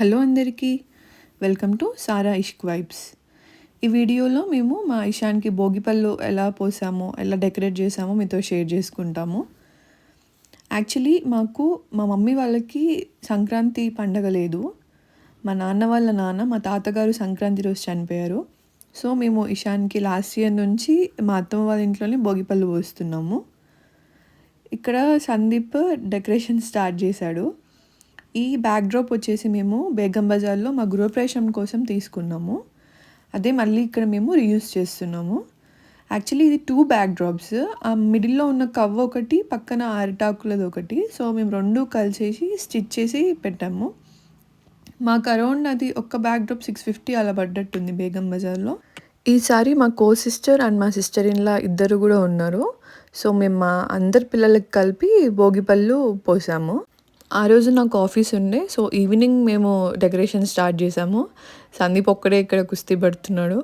Hello అందరికీ, welcome to Sara Ishq vibes. ఈ వీడియోలో మేము మా ఇషాన్కి భోగిపళ్ళు ఎలా పోసామో, ఎలా డెకరేట్ చేసామో మీతో షేర్ చేసుకుంటాము. యాక్చువల్లీ మా మమ్మీ వాళ్ళకి సంక్రాంతి పండగ లేదు. మా నాన్న వాళ్ళ నాన్న, మా తాతగారు సంక్రాంతి రోజు చనిపోయారు. సో మేము ఇషాన్కి లాస్ట్ ఇయర్ నుంచి మా అత్తమ్మ వాళ్ళ ఇంట్లోనే భోగిపళ్ళు పోస్తున్నాము. ఇక్కడ సందీప్ డెకరేషన్ స్టార్ట్ చేశాడు. ఈ బ్యాక్డ్రాప్ వచ్చేసి మేము బేగం బజార్లో మా గృహప్రవేశం కోసం తీసుకున్నాము. అదే మళ్ళీ ఇక్కడ మేము రీయూజ్ చేస్తున్నాము. యాక్చువల్లీ ఇది 2 బ్యాక్డ్రాప్స్. ఆ మిడిల్లో ఉన్న కవ్ ఒకటి, పక్కన అరిటాకులది ఒకటి. సో మేము రెండు కలిసేసి స్టిచ్ చేసి పెట్టాము. మాకు అరౌండ్ అది ఒక్క బ్యాక్డ్రాప్ 650 అలా పడ్డట్టుంది బేగం బజార్లో. ఈసారి మా సిస్టర్ అండ్ మా సిస్టర్ ఇన్లా ఇద్దరు కూడా ఉన్నారు. సో మేము మా అందరి పిల్లలకి కలిపి భోగిపళ్ళు పోసాము. ఆ రోజు నాకు ఆఫీస్ ఉండే. సో ఈవినింగ్ మేము డెకరేషన్ స్టార్ట్ చేసాము. సందీప్ ఒక్కడే ఇక్కడ కుస్తీ పడుతున్నాడు.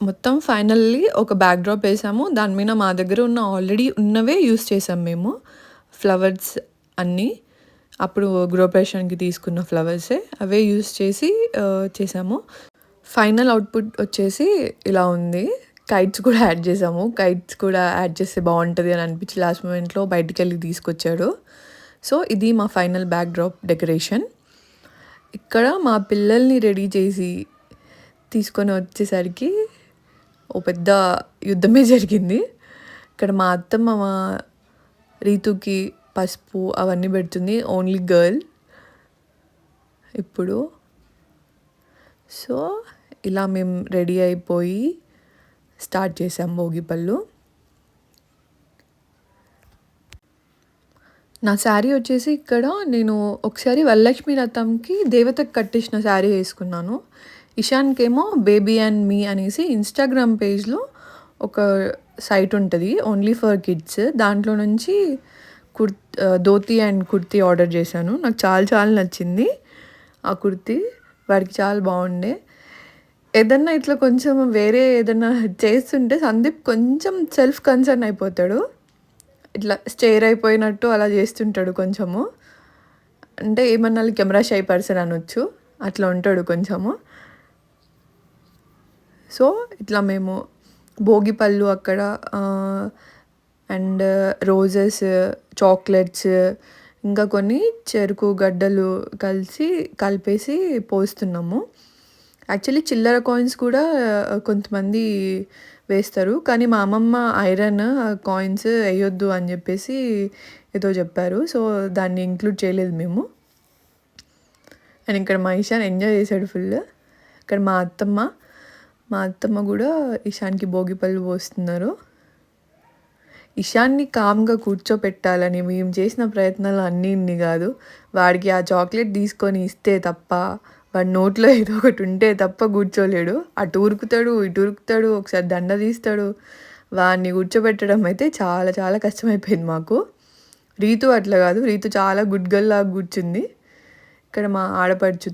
మొత్తం ఫైనల్లీ ఒక బ్యాక్డ్రాప్ వేసాము. దాని మీద మా దగ్గర ఉన్న ఆల్రెడీ ఉన్నవే యూస్ చేసాం మేము. ఫ్లవర్స్ అన్నీ అప్పుడు గృహప్రవేశానికి తీసుకున్న ఫ్లవర్సే అవే యూస్ చేసి చేసాము. ఫైనల్ అవుట్పుట్ వచ్చేసి ఇలా ఉంది. కైట్స్ కూడా యాడ్ చేసాము. కైట్స్ కూడా యాడ్ చేస్తే బాగుంటుంది అని అనిపించి లాస్ట్ మూమెంట్లో బయటికి వెళ్ళి తీసుకొచ్చాడు. సో ఇది మా ఫైనల్ బ్యాక్డ్రాప్ డెకరేషన్. ఇక్కడ మా పిల్లల్ని రెడీ చేసి తీసుకొని వచ్చేసరికి ఓ పెద్ద యుద్ధమే జరిగింది. ఇక్కడ మా అత్తమ్మ మా రీతుకి పసుపు అవన్నీ పెడుతుంది, ఓన్లీ గర్ల్ ఇప్పుడు. సో ఇలా మేము రెడీ అయిపోయి స్టార్ట్ చేసాం భోగిపళ్ళు. నా శారీ వచ్చేసి ఇక్కడ నేను ఒకసారి వరలక్ష్మి రథంకి దేవతకు కట్టించిన శారీ వేసుకున్నాను. ఇషాన్కేమో బేబీ అండ్ మీ అనేసి ఇన్స్టాగ్రామ్ పేజ్లో ఒక సైట్ ఉంటుంది ఓన్లీ ఫర్ కిడ్స్. దాంట్లో నుంచి ధోతి అండ్ కుర్తీ ఆర్డర్ చేశాను. నాకు చాలా నచ్చింది ఆ కుర్తీ. వాడికి చాలా బాగుండే. ఏదన్నా ఇట్లా కొంచెం వేరే ఏదన్నా చేస్తుంటే సందీప్ కొంచెం సెల్ఫ్ కన్సర్న్ అయిపోతాడు. ఇట్లా స్టేర్ అయిపోయినట్టు అలా చేస్తుంటాడు కొంచెము. అంటే ఏమన్నా కెమెరా షై పర్సన్ అనొచ్చు, అట్లా ఉంటాడు కొంచెము. సో ఇట్లా మేము భోగిపళ్ళు అక్కడ అండ్ రోజెస్, చాక్లెట్స్, ఇంకా కొన్ని చెరుకు గడ్డలు కలిపేసి పోస్తున్నాము. యాక్చువల్లీ చిల్లర కాయిన్స్ కూడా కొంతమంది వేస్తారు, కానీ మా అమ్మమ్మ ఐరన్ కాయిన్స్ వేయొద్దు అని చెప్పేసి ఏదో చెప్పారు. సో దాన్ని ఇంక్లూడ్ చేయలేదు మేము. అండ్ ఇక్కడ మా ఇషాన్ ఎంజాయ్ చేశాడు ఫుల్. ఇక్కడ మా అత్తమ్మ కూడా ఇషాన్కి భోగిపళ్ళు పోస్తున్నారు. ఇషాన్ని కామ్గా కూర్చోపెట్టాలని మేము చేసిన ప్రయత్నాలు అన్నీ కాదు. వాడికి ఆ చాక్లెట్ తీసుకొని ఇస్తే తప్ప, వాడి నోట్లో ఏదో ఒకటి ఉంటే తప్ప కూర్చోలేడు. అటు ఉరుకుతాడు, ఇటు ఉరుకుతాడు, ఒకసారి దండ తీస్తాడు. వాడిని కూర్చోబెట్టడం అయితే చాలా కష్టమైపోయింది మాకు. రీతు అట్లా కాదు, రీతు చాలా గుడ్ గర్ల్ లాగా కూర్చుంది. ఇక్కడ మా ఆడపడుచు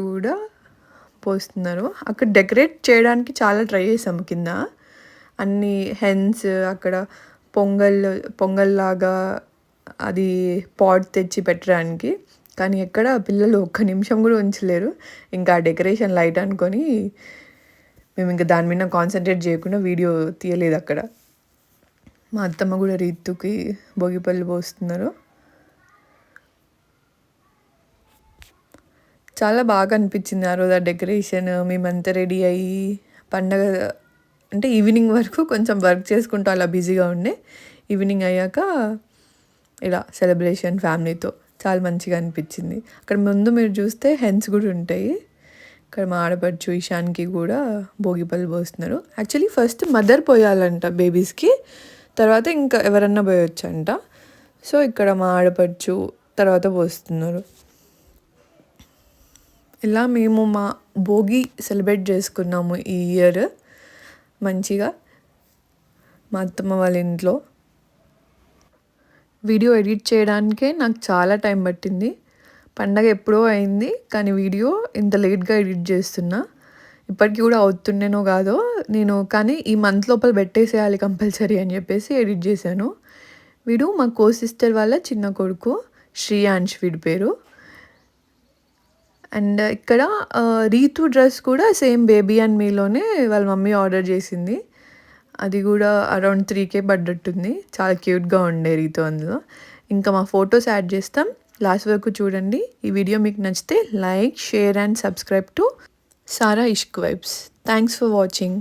కూడా పోస్తున్నారు. అక్కడ డెకరేట్ చేయడానికి చాలా ట్రై చేసాము. కింద అన్ని హెన్స్, అక్కడ పొంగల్లాగా అది పాట్ తెచ్చి పెట్టడానికి, కానీ ఎక్కడ పిల్లలు ఒక్క నిమిషం కూడా ఉంచలేరు. ఇంకా డెకరేషన్ లైట్ అనుకొని మేము ఇంకా దాని మీద కాన్సన్ట్రేట్ చేయకుండా వీడియో తీయలేదు అక్కడ. మా అత్తమ్మ కూడా రీతుకి భోగిపళ్ళు పోస్తున్నారు. చాలా బాగా అనిపించింది ఆ రోజు ఆ డెకరేషన్. మేమంతా రెడీ అయ్యి పండగ అంటే ఈవినింగ్ వరకు కొంచెం వర్క్ చేసుకుంటూ అలా బిజీగా ఉండే. ఈవినింగ్ అయ్యాక ఇలా సెలబ్రేషన్ ఫ్యామిలీతో చాలా మంచిగా అనిపించింది. అక్కడ ముందు మీరు చూస్తే హెన్స్ కూడా ఉంటాయి. ఇక్కడ మా ఆడపడుచు ఇషాన్కి కూడా భోగిపళ్ళు పోస్తున్నారు. యాక్చువల్లీ ఫస్ట్ మదర్ పోయాలంట బేబీస్కి, తర్వాత ఇంకా ఎవరన్నా పోయొచ్చంట. సో ఇక్కడ మా ఆడపడుచు తర్వాత పోస్తున్నారు. ఇలా మేము మా భోగి సెలబ్రేట్ చేసుకున్నాము ఈ ఇయర్ మంచిగా మా అత్తమ్మ వాళ్ళ ఇంట్లో. వీడియో ఎడిట్ చేయడానికే నాకు చాలా టైం పట్టింది. పండగ ఎప్పుడో అయింది, కానీ వీడియో ఇంత లేట్గా ఎడిట్ చేస్తున్నా. ఇప్పటికీ కూడా అవుతుండేనో కాదో నేను, కానీ ఈ మంత్ లోపల పెట్టేసేయాలి కంపల్సరీ అని చెప్పేసి ఎడిట్ చేశాను. వీడు మా కో సిస్టర్ వాళ్ళ చిన్న కొడుకు, శ్రీయాంష్ వీడి పేరు. అండ్ ఇక్కడ రీతు డ్రెస్ కూడా సేమ్ బేబీ అండ్ మీలోనే వాళ్ళ మమ్మీ ఆర్డర్ చేసింది. అది కూడా అరౌండ్ 3K పడ్డట్టుంది. చాలా క్యూట్గా ఉండే రీతు అందులో. ఇంకా మా ఫొటోస్ యాడ్ చేస్తాం, లాస్ట్ వరకు చూడండి. ఈ వీడియో మీకు నచ్చితే like, share and subscribe to Sara Ishq vibes. Thanks for watching.